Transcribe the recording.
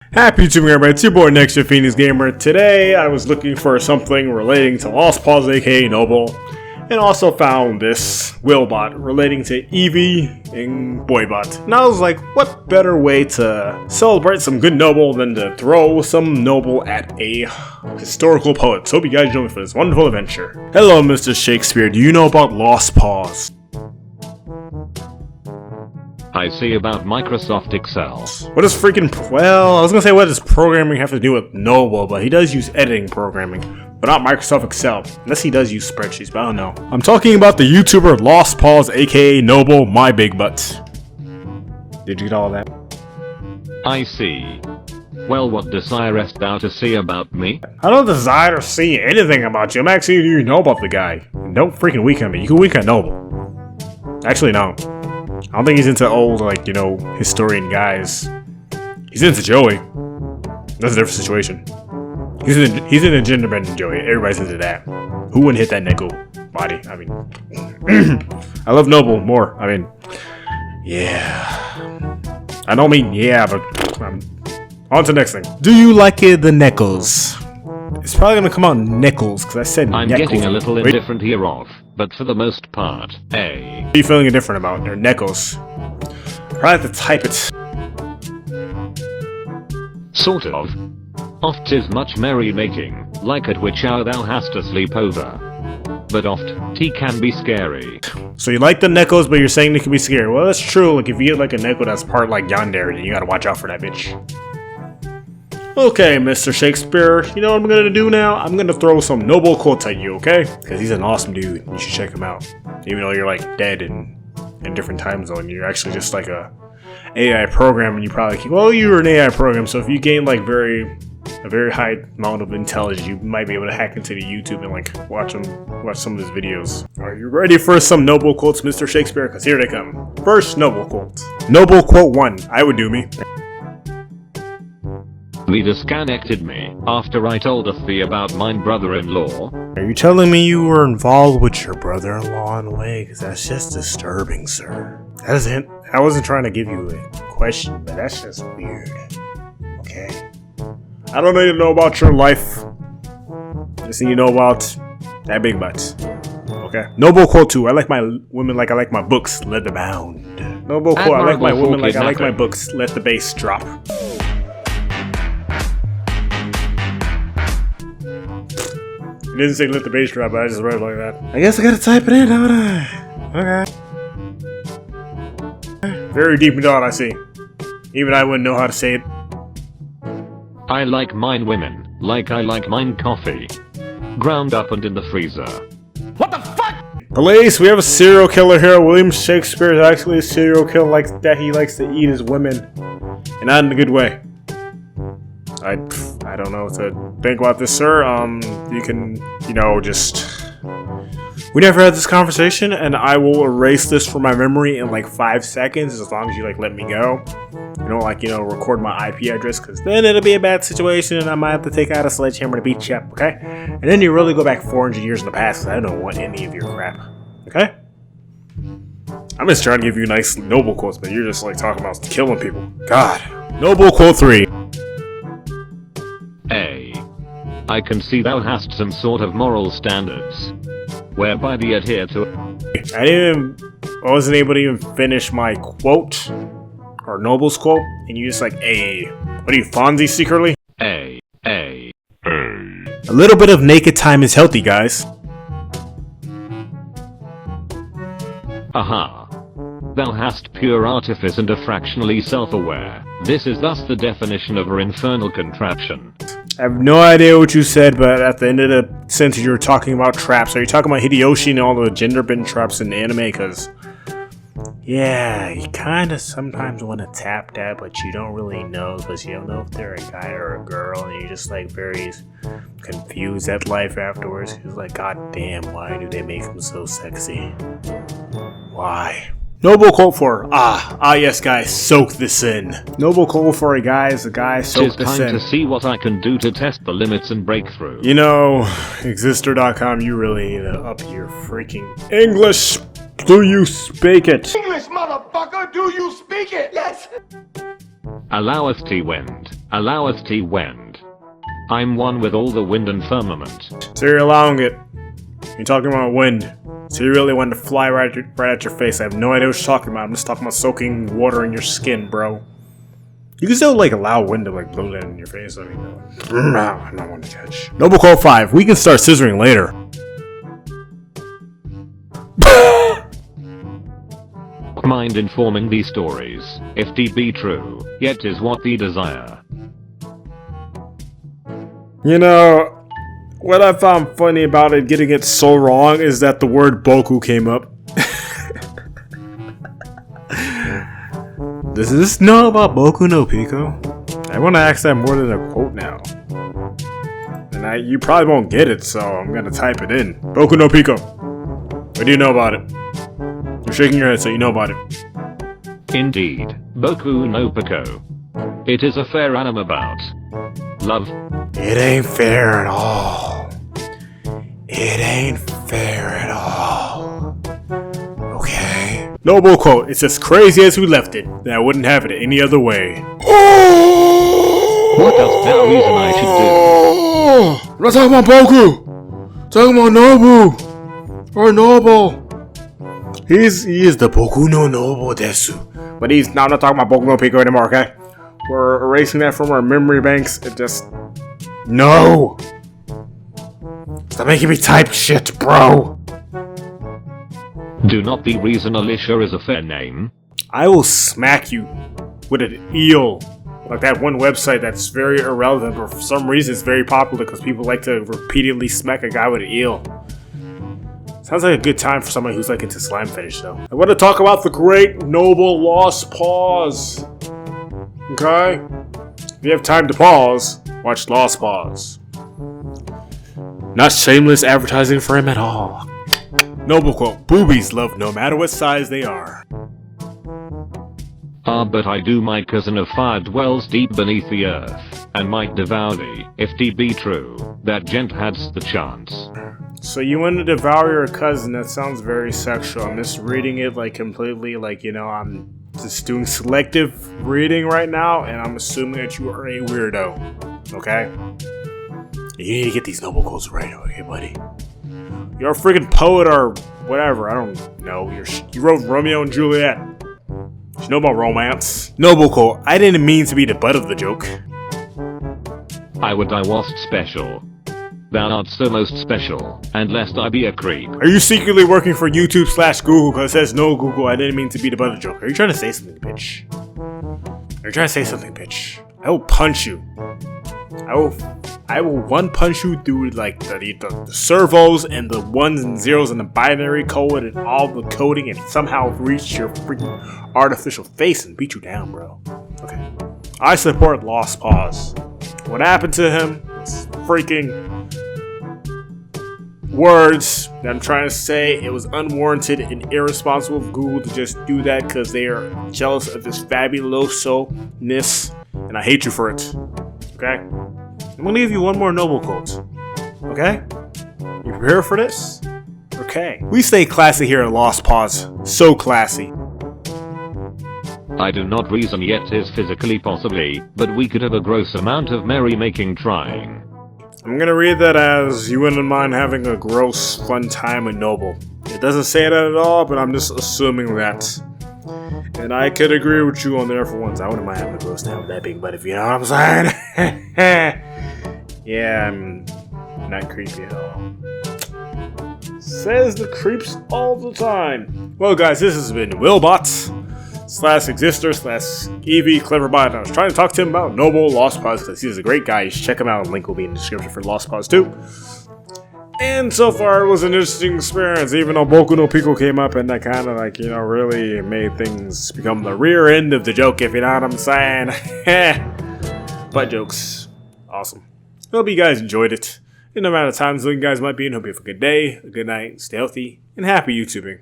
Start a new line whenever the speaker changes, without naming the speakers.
Happy YouTube everybody, it's your boy NextGenPhoenixGamer. Today I was looking for something relating to Lost Paws aka Noble, and also found this Willbot relating to Evie and Boybot. And I was like, what better way to celebrate some good Noble than to throw some Noble at a historical poet. So hope you guys join me for this wonderful adventure. Hello Mr. Shakespeare, do you know about Lost Paws?
I see about Microsoft Excel.
What does well, I was gonna say what does programming have to do with Noble, but he does use editing programming, but not Microsoft Excel, unless he does use spreadsheets, but I don't know. I'm talking about the YouTuber Lost Paws aka Noble My Big Butt. Did you get all that?
I see. Well, what desirest thou to see about me?
I don't desire to see anything about you. I'm asking you, do you know about the guy? Don't freaking weaken me. You can weaken Noble. Actually, no. I don't think he's into old, like, you know, historian guys. He's into Joey. That's a different situation. He's in a gender bending Joey. Everybody's into that. Who wouldn't hit that nickel body? I mean, I love Noble more. I mean, yeah. I don't mean yeah, but on to the next thing. Do you like it, the Nickels? It's probably gonna come out Nickels because I said
I'm
Nickels.
getting a little indifferent hereof, but for the most part,
What are you feeling indifferent about? They're Nickels. Probably have to type it.
Sort of. Oft 'tis much merry making, like at which hour thou hast to sleep over. But oft, tea can be scary.
So you like the Nickels, but you're saying they can be scary. Well, that's true. Like, if you get like a Nickel that's part like Yandere, then you gotta watch out for that bitch. Okay, Mr. Shakespeare, you know what I'm gonna do now? I'm gonna throw some Noble quotes at you, okay? Because he's an awesome dude. You should check him out. Even though you're like dead in different time zone, you're actually just like a AI program, and you probably you're an AI program. So if you gain like a very high amount of intelligence, you might be able to hack into the YouTube and like watch some of his videos. Are you ready for some Noble quotes, Mr. Shakespeare? Because here they come. First Noble quote. Noble quote 1. I would do me.
Thee disconnected me after I told thee about mine brother-in-law.
Are you telling me you were involved with your brother-in-law in a way? Because that's just disturbing, sir. I wasn't trying to give you a question, but that's just weird. Okay? I don't need to know about your life. Just need to know about that big butt. Okay? Noble quote 2. I like my women like I like my books, leather bound. Noble quote. I like my women like I like my books, let the bass drop. It didn't say let the bass drop, but I just read it like that. I guess I gotta type it in, don't I? Okay. Very deep in thought, I see. Even I wouldn't know how to say it.
I like mine women, like I like mine coffee. Ground up and in the freezer. What the fuck?
Police, we have a serial killer here. William Shakespeare is actually a serial killer like that. He likes to eat his women. And not in a good way. I don't know what to think about this, sir. You can, you know, we never had this conversation, and I will erase this from my memory in like 5 seconds as long as you like let me go. You know, like, you know, record my IP address, because then it'll be a bad situation and I might have to take out a sledgehammer to beat you up, okay? And then you really go back 400 years in the past, because I don't want any of your crap, okay? I'm just trying to give you nice Noble quotes, but you're just like talking about killing people. God. Noble quote 3.
I can see thou hast some sort of moral standards, whereby thee adhere to.
I wasn't able to even finish my quote, or Noble's quote, and you just like, what are you, Fonzie secretly?
A
little bit of naked time is healthy, guys.
Aha. Thou hast pure artifice and are fractionally self-aware. This is thus the definition of her infernal contraption.
I have no idea what you said, but at the end of the sentence you were talking about traps. Are you talking about Hideyoshi and all the gender bend traps in the anime? Because, yeah, you kind of sometimes want to tap that, but you don't really know, because you don't know if they're a guy or a girl, and you're just like very confused at life afterwards. You're like, God damn, why do they make them so sexy? Why? Noble quote for yes, guys, soak this in. Noble quote for a guy is a guy, soak this in.
To see what I can do to test the limits and break through.
You know, Exister.com, you really need to up your freaking English. Do you speak it?
English, motherfucker, do you speak it? Yes.
Alloweth thee wind. Allow us to wend. I'm one with all the wind and firmament.
So you're allowing it. You're talking about wind. So you really want to fly right at your face. I have no idea what you're talking about. I'm just talking about soaking water in your skin, bro. You can still like allow wind to like blow that in your face. I mean, I'm not one to catch. Noble Call 5. We can start scissoring later.
Mind informing these stories, if they be true, yet is what they desire.
You know, what I found funny about it getting it so wrong is that the word Boku came up. Does this know about Boku no Pico? I want to ask that more than a quote now. And you probably won't get it, so I'm gonna type it in. Boku no Pico. What do you know about it? You're shaking your head, so you know about it.
Indeed, Boku no Pico. It is a fair anime about love.
It ain't fair at all. It ain't fair at all. Okay? Noble quote, it's as crazy as we left it, and I wouldn't have it any other way.
What does that reason I should do?
I'm not talking about Boku! I'm talking about Nobu! Or Noble! He is the Boku no Noble desu. But I'm not talking about Boku no Pico anymore, okay? We're erasing that from our memory banks. It just... No! Stop making me type shit, bro!
Do not the reason Alicia is a fair name?
I will smack you with an eel. Like that one website that's very irrelevant, but for some reason it's very popular because people like to repeatedly smack a guy with an eel. Sounds like a good time for somebody who's like into slime fetish though. I want to talk about the great noble lost pause. Okay? If you have time to pause, watch Lost Pause. Not shameless advertising for him at all. Noble quote, boobies love no matter what size they are.
But I do my cousin of fire dwells deep beneath the earth, and might devour thee, if thee be true, that gent hadst the chance.
So you want to devour your cousin? That sounds very sexual. I'm just reading it like completely like, you know, I'm just doing selective reading right now, and I'm assuming that you are a weirdo. Okay? You need to get these noble quotes right, okay, buddy? You're a freaking poet or whatever. I don't know. You wrote Romeo and Juliet. You know about romance. Noble quote, I didn't mean to be the butt of the joke.
I would I wast special. Thou art so most special, and lest I be a creep.
Are you secretly working for YouTube/Google because it says no Google, I didn't mean to be the butt of the joke? Are you trying to say something, bitch? Are you trying to say something, bitch? I will punch you. I will one punch you through like the servos and the ones and zeros and the binary code and all the coding and somehow reach your freaking artificial face and beat you down, bro. Okay. I support Lost Pause. What happened to him was freaking words that I'm trying to say. It was unwarranted and irresponsible of Google to just do that because they are jealous of this fabuloso-ness, and I hate you for it. Okay? I'm gonna give you one more noble quote. Okay? You prepared for this? Okay. We stay classy here at Lost Pause. So classy.
I do not reason yet is physically possibly, but we could have a gross amount of merrymaking trying.
I'm gonna read that as you wouldn't mind having a gross fun time with Noble. It doesn't say that at all, but I'm just assuming that. And I could agree with you on there for once. I wouldn't mind having a gross time with that big butt if you know what I'm saying. Yeah, I'm not creepy at all. Says the creeps all the time. Well guys, this has been Willbot /Exister /Evie Cleverbot. I was trying to talk to him about Noble Lost Pause because he's a great guy. You should check him out. Link will be in the description for Lost Pause too. And so far it was an interesting experience, even though Boku no Pico came up and that kind of like, you know, really made things become the rear end of the joke, if you know what I'm saying. Butt jokes. Awesome. Hope you guys enjoyed it. In no amount of time you guys might be in, hope you have a good day, a good night, stay healthy, and happy YouTubing.